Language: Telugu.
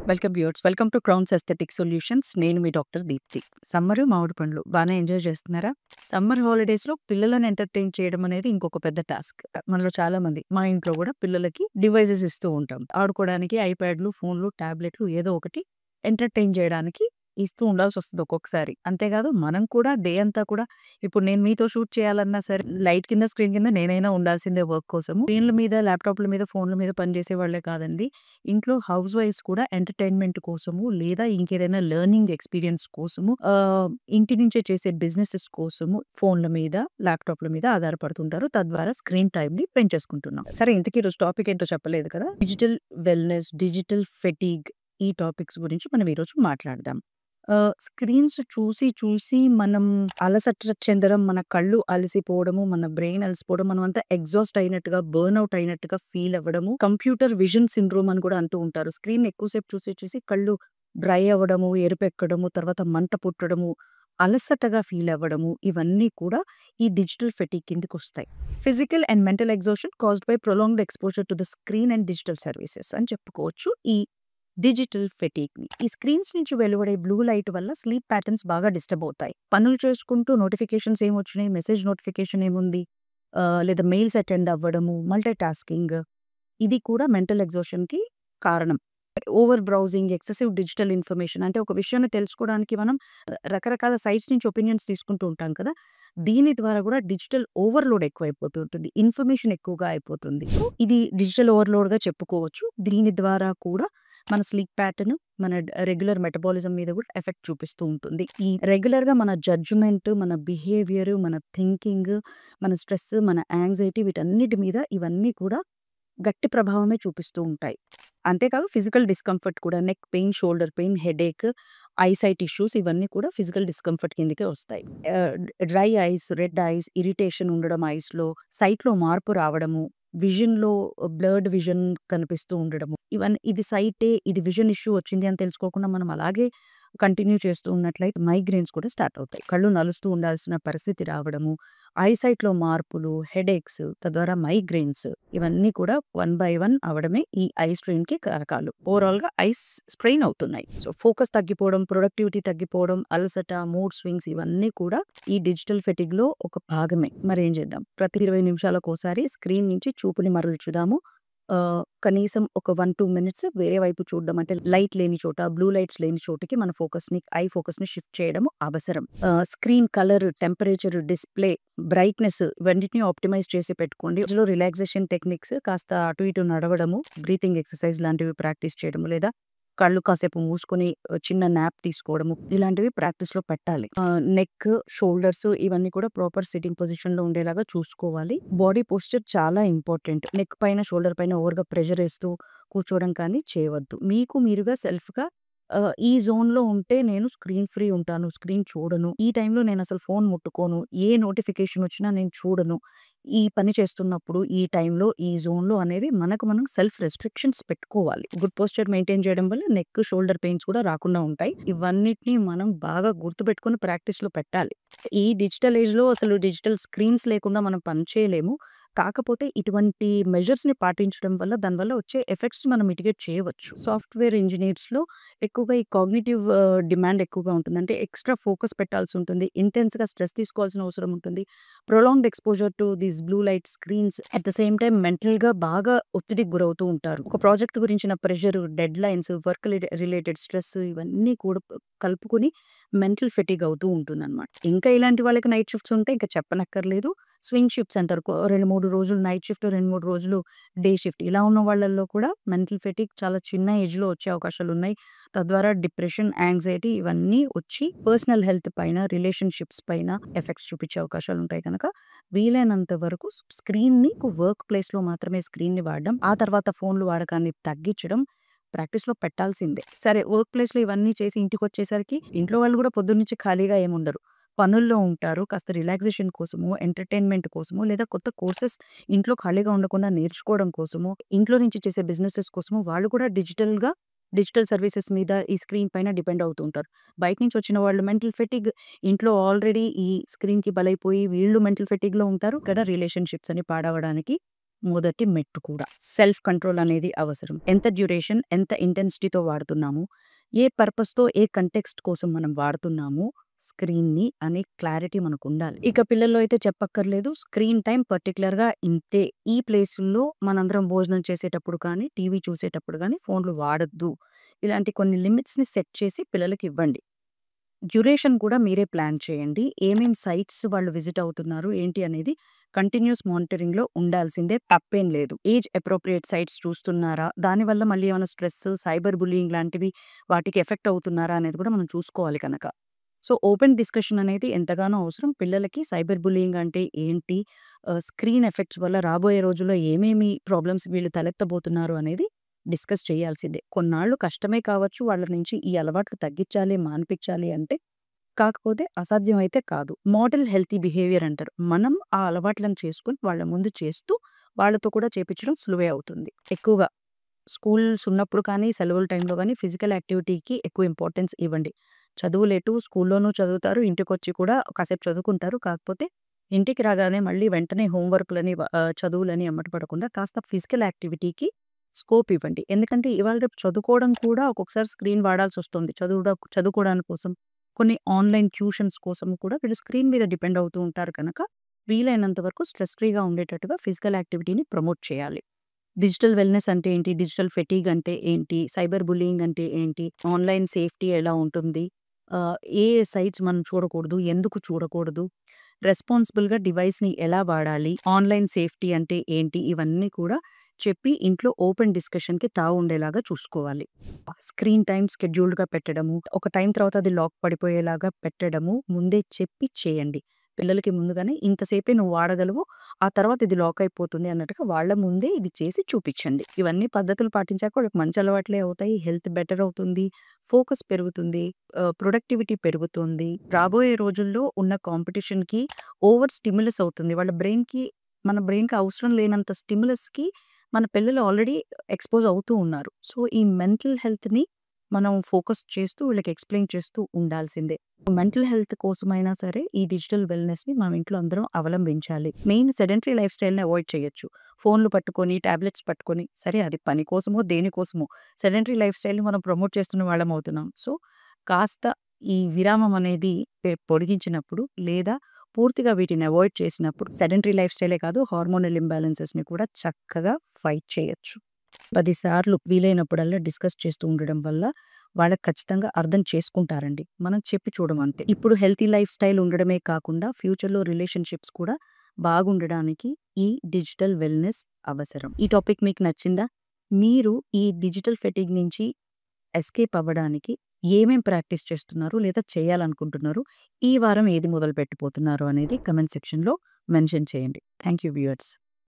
Welcome viewers. Welcome to crowns aesthetic solutions. నేను మీ డాక్టర్ దీప్తి. సమ్మర్ మామిడి పండ్లు బాగానే ఎంజాయ్ చేస్తున్నారా? సమ్మర్ హాలిడేస్‌లో పిల్లలను ఎంటర్‌టైన్ చేయడం అనేది ఇంకొక పెద్ద టాస్క్. మనలో చాలామంది మా ఇంట్లో కూడా పిల్లలకి డివైసెస్ ఇస్తూ ఉంటాం. ఆడుకోవడానికి ఐప్యాడ్‌లు, ఫోన్‌లు, టాబ్లెట్‌లు ఏదో ఒకటి ఎంటర్‌టైన్ చేయడానికి ఇస్తూ ఉండాల్సొస్తది ఒక్కొక్కసారి. అంతేకాదు మనం కూడా డే అంతా కూడా ఇప్పుడు నేను మీతో షూట్ చేయాలన్నా సరే లైట్ కింద, స్క్రీన్ కింద నేనైనా ఉండాల్సిందే వర్క్ కోసము. స్క్రీన్‌ల మీద, ల్యాప్‌టాప్‌ల మీద, ఫోన్‌ల మీద పనిచేసే వాళ్ళే కాదండి. ఇంట్లో హౌస్ వైఫ్స్ కూడా ఎంటర్‌టైన్‌మెంట్ కోసము లేదా ఇంకేదైనా లెర్నింగ్ ఎక్స్‌పీరియన్స్ కోసము ఇంటి నుంచే చేసే బిజినెసెస్ కోసము ఫోన్‌ల మీద, ల్యాప్‌టాప్‌ల మీద ఆధారపడుతుంటారు. తద్వారా స్క్రీన్ టైమ్‌ని పెంచేసుకుంటున్నాం. సరే ఇంతకీ ఈరోజు టాపిక్ ఏంటో చెప్పలేదు కదా! డిజిటల్ వెల్‌నెస్, డిజిటల్ ఫెటీగ్ ఈ టాపిక్స్ గురించి మనం ఈరోజు మాట్లాడదాం. స్క్రీన్స్ చూసి చూసి మనం అలసట చెందడం, మన కళ్ళు అలసిపోవడము, మన బ్రెయిన్ అలసిపోవడం, మనమంతా ఎగ్జాస్ట్ అయినట్టుగా, బర్న్‌ఔట్ అయినట్టుగా ఫీల్ అవ్వడము, కంప్యూటర్ విజన్ సిండ్రోమ్ అని కూడా అంటూ ఉంటారు. స్క్రీన్ ఎక్కువ సేపు చూసి చూసి కళ్ళు డ్రై అవ్వడము, ఎరుపెక్కడము, తర్వాత మంట పుట్టడము, అలసటగా ఫీల్ అవ్వడము, ఇవన్నీ కూడా ఈ డిజిటల్ ఫెటీగ్ కిందకొస్తాయి. Physical and mental exhaustion caused by prolonged exposure to the screen and digital services అని చెప్పుకోవచ్చు ఈ డిజిటల్ ఫెటీగ్‌ని. ఈ స్క్రీన్స్ నుంచి వెలువడే బ్లూ లైట్ వల్ల స్లీప్ ప్యాటర్న్స్ బాగా డిస్టర్బ్ అవుతాయి. పనులు చేసుకుంటూ నోటిఫికేషన్స్ ఏమొచ్చినాయి, మెసేజ్ నోటిఫికేషన్ ఏముంది, లేదా మెయిల్స్ అటెండ్ అవ్వడము, మల్టీ టాస్కింగ్ ఇది కూడా మెంటల్ ఎగ్జాషన్‌కి కారణం. Over browsing, excessive digital information అంటే ఒక విషయాన్ని తెలుసుకోవడానికి మనం రకరకాల సైట్స్ నుంచి ఒపీనియన్స్ తీసుకుంటూ ఉంటాం కదా! దీని ద్వారా కూడా డిజిటల్ ఓవర్‌లోడ్ ఎక్కువైపోతూ ఉంటుంది. ఇన్ఫర్మేషన్ ఎక్కువగా అయిపోతుంది. సో, ఇది డిజిటల్ ఓవర్‌లోడ్‌గా చెప్పుకోవచ్చు. దీని ద్వారా కూడా మన స్లీప్ ప్యాటర్న్, మన రెగ్యులర్ మెటబాలిజం మీద కూడా ఎఫెక్ట్ చూపిస్తూ ఉంటుంది. ఈ రెగ్యులర్‌గా మన జడ్జ్‌మెంట్, మన బిహేవియర్, మన థింకింగ్, మన స్ట్రెస్, మన యాంగ్జైటీ వీటన్నిటి మీద ఇవన్నీ కూడా గట్టి ప్రభావమే చూపిస్తూ ఉంటాయి. అంతేకాదు ఫిజికల్ డిస్కంఫర్ట్ కూడా neck pain, shoulder pain, headache, eyesight issues ఇవన్నీ కూడా ఫిజికల్ డిస్కంఫర్ట్ కిందకే వస్తాయి. ఆహ్, dry ice, red ice, irritation ఉండడం ఐస్‌లో, సైట్‌లో మార్పు రావడము, విజన్‌లో బ్లర్డ్ విజన్ కనిపిస్తూ ఉండడము. ఇది సైటే, ఇది విజన్ ఇష్యూ వచ్చింది అని తెలుసుకోకుండా మనం అలాగే కంటిన్యూ చేస్తూ ఉన్నట్లయితే మైగ్రేన్స్ కూడా స్టార్ట్ అవుతాయి. కళ్ళు నలుస్తూ ఉండాల్సిన పరిస్థితి రావడము, ఐసైట్‌లో మార్పులు, హెడేక్స్, తద్వారా మైగ్రేన్స్ ఇవన్నీ కూడా వన్ బై వన్ అవ్వడమే ఈ ఐ స్ట్రెయిన్‌కి కారకాలు. ఓవరాల్‌గా ఐస్ స్ట్రెయిన్ అవుతున్నాయి. సో, ఫోకస్ తగ్గిపోవడం, ప్రొడక్టివిటీ తగ్గిపోవడం, అలసట, మూడ్ స్వింగ్స్ ఇవన్నీ కూడా ఈ డిజిటల్ ఫెటిగ్‌లో ఒక భాగమే. మరేం చేద్దాం? ప్రతి 20 నిమిషాలకోసారి స్క్రీన్ నుంచి చూపుని మరల్చుదాము. కనీసం ఒక 1, 2 మినిట్స్ వేరే వైపు చూడడం అంటే లైట్ లేని చోట, బ్లూ లైట్స్ లేని చోటికి మన ఐ ఫోకస్‌ని షిఫ్ట్ చేయడం అవసరం. Screen colour, temperature, display, brightness ఇవన్నిటిని ఆప్టిమైజ్ చేసి పెట్టుకోండి. మధ్యలో రిలాక్సేషన్ టెక్నిక్స్ కాస్త అటు ఇటు నడవడము, బ్రీతింగ్ ఎక్సర్‌సైజ్ లాంటివి ప్రాక్టీస్ చేయడము లేదా కళ్ళు కాసేపు మూసుకొని చిన్న న్యాప్ తీసుకోవడము ఇలాంటివి ప్రాక్టీస్‌లో పెట్టాలి. నెక్, షోల్డర్స్ ఇవన్నీ కూడా ప్రాపర్ సిట్టింగ్ పొజిషన్‌లో ఉండేలాగా చూసుకోవాలి. బాడీ పోస్చర్ చాలా ఇంపార్టెంట్. నెక్ పైన, షోల్డర్ పైన ఓవర్‌గా ప్రెషర్ ఏస్తూ కూర్చోవడం కానీ చేయవద్దు. మీకు మీరుగా సెల్ఫ్‌గా ఈ జోన్‌లో ఉంటే నేను స్క్రీన్ ఫ్రీ ఉంటాను. స్క్రీన్ చూడను. ఈ టైంలో నేనసలు ఫోన్ ముట్టుకోను. ఏ నోటిఫికేషన్ వచ్చినా నేను చూడను. ఈ పని చేస్తున్నప్పుడు, ఈ టైంలో, ఈ జోన్‌లో అనేవి మనకు మనం సెల్ఫ్ రెస్ట్రిక్షన్స్ పెట్టుకోవాలి. గుడ్ పోస్చర్ మెయింటైన్ చేయడం వల్ల నెక్, షోల్డర్ పెయిన్స్ కూడా రాకుండా ఉంటాయి. ఇవన్నిటిని మనం బాగా గుర్తుపెట్టుకొని ప్రాక్టీస్‌లో పెట్టాలి. ఈ డిజిటల్ ఏజ్‌లో అసలు డిజిటల్ స్క్రీన్స్ లేకుండా మనం పని చేయలేము. కాకపోతే ఇటువంటి మెజర్స్‌ని పాటించడం వల్ల దానివల్ల వచ్చే ఎఫెక్ట్స్ మనం మిటిగేట్ చేయవచ్చు. సాఫ్ట్‌వేర్ ఇంజినీర్స్‌లో ఎక్కువగా ఈ కాగ్నిటివ్ డిమాండ్ ఎక్కువగా ఉంటుంది. అంటే ఎక్స్‌ట్రా ఫోకస్ పెట్టాల్సుంటుంది. ఇంటెన్స్‌గా స్ట్రెస్ తీసుకోవాల్సిన అవసరం ఉంటుంది. Prolonged exposure to these blue light screens at the same time మెంటల్‌గా బాగా ఒత్తిడికి గురవుతూ ఉంటారు. ఒక ప్రాజెక్ట్ గురించిన pressure, deadlines, work related stress ఇవన్నీ కూడా కలుపుకొని మెంటల్ ఫెటిగ్ అవుతూ ఉంటుందన్నమాట. ఇంకా ఇలాంటి వాళ్ళకి నైట్ షిఫ్ట్స్ ఉంటే ఇంకా చెప్పనక్కర్లేదు. స్వింగ్ షిఫ్ట్స్ అంటారు. 2, 3 రోజులు నైట్ షిఫ్ట్, 2, 3 రోజులు డే షిఫ్ట్ ఇలా ఉన్న వాళ్ళల్లో కూడా మెంటల్ ఫెటిగ్ చాలా చిన్న ఏజ్‌లో వచ్చే అవకాశాలున్నాయి. తద్వారా డిప్రెషన్, యాంగ్జైటీ ఇవన్నీ వచ్చి పర్సనల్ హెల్త్ పైన, రిలేషన్‌షిప్స్ పైన ఎఫెక్ట్స్ చూపించే అవకాశాలుంటాయి కనుక వీలైనంత వరకు స్క్రీన్‌ని వర్క్ ప్లేస్‌లో మాత్రమే స్క్రీన్‌ని వాడడం. ఆ తర్వాత ఫోన్‌లు వాడకాన్ని తగ్గించడం ప్రాక్టీస్‌లో పెట్టాల్సిందే. సరే వర్క్ ప్లేస్‌లో ఇవన్నీ చేసి ఇంటికొచ్చేసరికి ఇంట్లో వాళ్ళు కూడా పొద్దున్నుంచి ఖాళీగా ఏముండరు. పనుల్లో ఉంటారు. కాస్త రిలాక్సేషన్ కోసమో, ఎంటర్‌టైన్‌మెంట్ కోసమో లేదా కొత్త కోర్సెస్ ఇంట్లో ఖాళీగా ఉండకుండా నేర్చుకోవడం కోసమో, ఇంట్లో నుంచి చేసే బిజినెసెస్ కోసమో వాళ్ళు కూడా డిజిటల్ సర్వీసెస్ మీద ఈ స్క్రీన్ పైన డిపెండ్ అవుతూ ఉంటారు. బయట నుంచి వచ్చిన వాళ్ళు మెంటల్ ఫెటిగ్ ఇంట్లో ఆల్రెడీ ఈ స్క్రీన్‌కి బలైపోయి వీళ్ళు మెంటల్ ఫెటిగ్‌లో ఉంటారు. ఇక్కడ రిలేషన్‌షిప్స్ అని పాడవడానికి మొదటి మెట్టు కూడా. సెల్ఫ్ కంట్రోల్ అనేది అవసరం. ఎంత డ్యూరేషన్, ఎంత ఇంటెన్సిటీతో వాడుతున్నాము, ఏ పర్పస్‌తో, ఏ కంటెక్స్ట్ కోసం మనం వాడుతున్నాము స్క్రీన్‌ని అనే క్లారిటీ మనకుండాలి. ఇక పిల్లల్లో అయితే చెప్పక్కర్లేదు. స్క్రీన్ టైమ్ పర్టిక్యులర్‌గా ఇంతే. ఈ ప్లేసుల్లో మనందరం భోజనం చేసేటప్పుడు కానీ, టీవీ చూసేటప్పుడు గానీ ఫోన్‌లు వాడొద్దు. ఇలాంటి కొన్ని లిమిట్స్‌ని సెట్ చేసి పిల్లలకివ్వండి. డ్యూరేషన్ కూడా మీరే ప్లాన్ చేయండి. ఏమేం సైట్స్ వాళ్ళు విజిట్ అవుతున్నారు, ఏంటి అనేది కంటిన్యూస్ మానిటరింగ్‌లో ఉండాల్సిందే. తప్పేం లేదు. ఏజ్ అప్రోప్రియేట్ సైట్స్ చూస్తున్నారా? దానివల్ల మళ్ళీ ఏమైనా స్ట్రెస్, సైబర్ బుల్లీయింగ్ లాంటివి వాటికి ఎఫెక్ట్ అవుతున్నారా అనేది కూడా మనం చూసుకోవాలి కనక. సో, ఓపెన్ డిస్కషన్ అనేది ఎంతగానో అవసరం. పిల్లలకి సైబర్ బుల్లీయింగ్ అంటే ఏంటి? స్క్రీన్ ఎఫెక్ట్స్ వల్ల రాబోయే రోజుల్లో ఏమేమి ప్రాబ్లమ్స్ వీళ్ళు తలెత్తబోతున్నారు అనేది డిస్కస్ చేయాల్సిందే. కొన్నాళ్ళు కష్టమే కావచ్చు వాళ్ళ నుంచి ఈ అలవాట్లు తగ్గించాలి, మాన్పించాలి అంటే. కాకపోతే అసాధ్యమైతే కాదు. మోడల్ హెల్తీ బిహేవియర్ అంటారు. మనం ఆ అలవాట్లను చేసుకొని వాళ్ళ ముందు చేస్తూ వాళ్ళతో కూడా చేపించడం సులువే అవుతుంది. ఎక్కువగా స్కూల్స్ ఉన్నప్పుడు కానీ, సెలవుల టైంలో గానీ ఫిజికల్ యాక్టివిటీకి ఎక్కువ ఇంపార్టెన్స్ ఇవ్వండి. చదువులేటు స్కూల్లోనూ చదువుతారు. ఇంటికొచ్చి కూడా కాసేపు చదువుకుంటారు. కాకపోతే ఇంటికి రాగానే మళ్ళీ వెంటనే హోమ్ వర్క్‌లని చదువులని ఎమ్మట పడకుండా కాస్త ఫిజికల్ యాక్టివిటీకి స్కోప్ ఇవ్వండి. ఎందుకంటే ఇవాళ రేపు చదువుకోవడం కూడా ఒక్కొక్కసారి స్క్రీన్ వాడాల్సొస్తుంది. చదువుకోవడానికి కోసం, కొన్ని ఆన్‌లైన్ ట్యూషన్స్ కోసం కూడా వీళ్ళు స్క్రీన్ మీద డిపెండ్ అవుతూ ఉంటారు కనుక, వీలైనంత వరకు స్ట్రెస్ ఫ్రీగా ఉండేటట్టుగా ఫిజికల్ యాక్టివిటీని ప్రమోట్ చేయాలి. డిజిటల్ వెల్‌నెస్ అంటే ఏంటి? డిజిటల్ ఫెటీగ్ అంటే ఏంటి? సైబర్ బుల్లీయింగ్ అంటే ఏంటి? ఆన్‌లైన్ సేఫ్టీ ఎలా ఉంటుంది? ఏ సైట్స్ మనం చూడకూడదు? ఎందుకు చూడకూడదు? రెస్పాన్సిబుల్‌గా డివైస్‌ని ఎలా వాడాలి? ఆన్‌లైన్ సేఫ్టీ అంటే ఏంటి? ఇవన్నీ కూడా చెప్పి ఇంట్లో ఓపెన్ డిస్కషన్‌కి తావుండేలాగా చూసుకోవాలి. స్క్రీన్ టైమ్ షెడ్యూల్డ్‌గా పెట్టడము, ఒక టైం తర్వాత అది లాక్ పడిపోయేలాగా పెట్టడము ముందే చెప్పి చేయండి. పిల్లలకి ముందుగానే ఇంతసేపే నువ్వు వాడగలవు. ఆ తర్వాత ఇది లాక్ అయిపోతుంది అన్నట్టుగా వాళ్ళ ముందే ఇది చేసి చూపిచ్చండి. ఇవన్నీ పద్ధతులు పాటించాక వాళ్ళకి మంచి అలవాట్లే అవుతాయి. హెల్త్ బెటర్ అవుతుంది. ఫోకస్ పెరుగుతుంది. ప్రొడక్టివిటీ పెరుగుతుంది. రాబోయే రోజుల్లో ఉన్న కాంపిటీషన్‌కి ఓవర్ స్టిమ్యులస్ అవుతుంది. మన బ్రెయిన్‌కి అవసరం లేనంత స్టిమ్యులస్‌కి మన పిల్లలు ఆల్రెడీ ఎక్స్‌పోజ్ అవుతూ ఉన్నారు. సో, ఈ మెంటల్ హెల్త్‌ని మనం ఫోకస్ చేస్తూ వీళ్ళకి ఎక్స్‌ప్లెయిన్ చేస్తూ ఉండాల్సిందే. మెంటల్ హెల్త్ కోసమైనా సరే ఈ డిజిటల్ వెల్‌నెస్‌ని మనం ఇంట్లో అందరం అవలంబించాలి. మెయిన్ సెడెంటరీ లైఫ్ స్టైల్‌ని అవాయిడ్ చేయొచ్చు. ఫోన్‌లు పట్టుకొని, టాబ్లెట్స్ పట్టుకొని సరే అది పని కోసమో, దేనికోసమో సెడెంటరీ లైఫ్ స్టైల్‌ని మనం ప్రమోట్ చేస్తున్న వాళ్ళం అవుతున్నాం. సో, కాస్త ఈ విరామం అనేది పొడిగించినప్పుడు లేదా పూర్తిగా వీటిని అవాయిడ్ చేసినప్పుడు సెడెంటరీ లైఫ్ స్టైలే కాదు హార్మోనల్ ఇంబాలెన్సెస్‌ని కూడా చక్కగా ఫైట్ చేయొచ్చు. 10 సార్లు వీలైనప్పుడల్లా డిస్కస్ చేస్తూ ఉండడం వల్ల వాళ్ళకి ఖచ్చితంగా అర్థం చేసుకుంటారండి. మనం చెప్పి చూడమంతే. ఇప్పుడు హెల్తీ లైఫ్ స్టైల్ ఉండడమే కాకుండా ఫ్యూచర్‌లో రిలేషన్‌షిప్స్ కూడా బాగుండడానికి ఈ డిజిటల్ వెల్‌నెస్ అవసరం. ఈ టాపిక్ మీకు నచ్చిందా? మీరు ఈ డిజిటల్ ఫెటిగ్ నుంచి ఎస్కేప్ అవ్వడానికి ఏమేం ప్రాక్టీస్ చేస్తున్నారు? లేదా చేయాలనుకుంటున్నారు? ఈ వారం ఏది మొదలుపెట్టబోతున్నారు అనేది కామెంట్ సెక్షన్‌లో మెన్షన్ చేయండి. Thank you viewers.